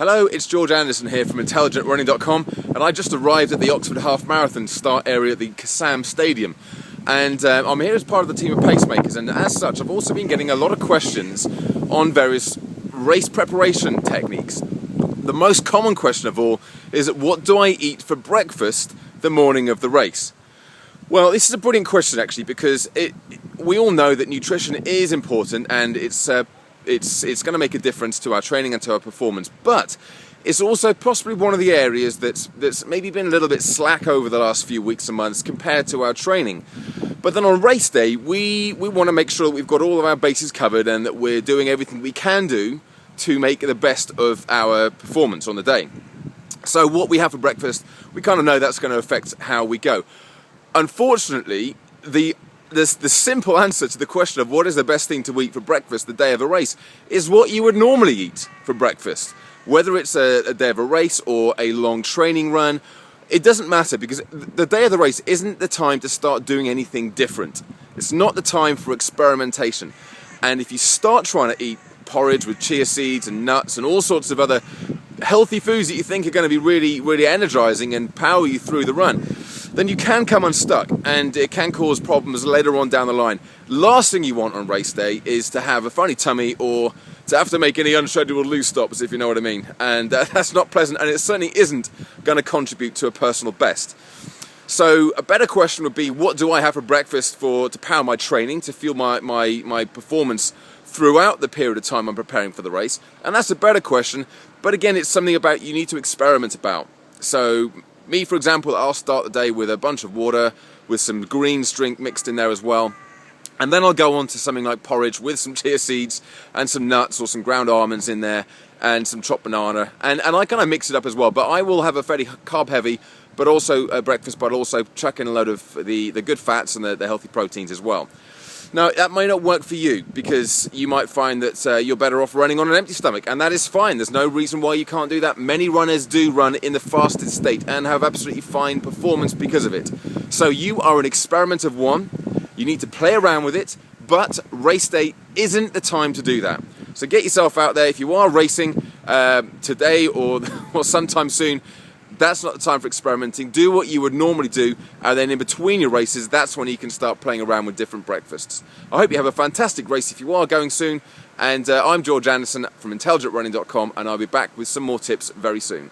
Hello, it's George Anderson here from IntelligentRunning.com, and I just arrived at the Oxford Half Marathon start area at the Kassam Stadium. And I'm here as part of the team of pacemakers, and as such I've also been getting a lot of questions on various race preparation techniques. The most common question of all is, what do I eat for breakfast the morning of the race? Well, this is a brilliant question actually, because we all know that nutrition is important, and it's going to make a difference to our training and to our performance, but it's also possibly one of the areas that's maybe been a little bit slack over the last few weeks and months compared to our training. But then on race day, we want to make sure that we've got all of our bases covered and that we're doing everything we can do to make the best of our performance on the day. So what we have for breakfast, we kind of know that's going to affect how we go. Unfortunately, the simple answer to the question of what is the best thing to eat for breakfast the day of a race is what you would normally eat for breakfast. Whether it's a day of a race or a long training run, it doesn't matter, because the day of the race isn't the time to start doing anything different. It's not the time for experimentation. And if you start trying to eat porridge with chia seeds and nuts and all sorts of other healthy foods that you think are going to be really, really energizing and power you through the run, then you can come unstuck, and it can cause problems later on down the line. Last thing you want on race day is to have a funny tummy or to have to make any unscheduled loose stops, if you know what I mean. And that's not pleasant, and it certainly isn't going to contribute to a personal best. So a better question would be, what do I have for breakfast to power my training, to fuel my performance throughout the period of time I'm preparing for the race? And that's a better question, but again, it's something about you need to experiment about. So me, for example, I'll start the day with a bunch of water with some greens drink mixed in there as well. And then I'll go on to something like porridge with some chia seeds and some nuts or some ground almonds in there and some chopped banana. And I kind of mix it up as well. But I will have a fairly carb heavy but also breakfast, but also chuck in a load of the good fats and the healthy proteins as well. Now, that may not work for you, because you might find that you're better off running on an empty stomach, and that is fine. There's no reason why you can't do that. Many runners do run in the fasted state and have absolutely fine performance because of it. So you are an experiment of one. You need to play around with it, but race day isn't the time to do that. So get yourself out there. If you are racing today or sometime soon, that's not the time for experimenting. Do what you would normally do, and then in between your races, that's when you can start playing around with different breakfasts. I hope you have a fantastic race if you are going soon, and I'm George Anderson from IntelligentRunning.com, and I'll be back with some more tips very soon.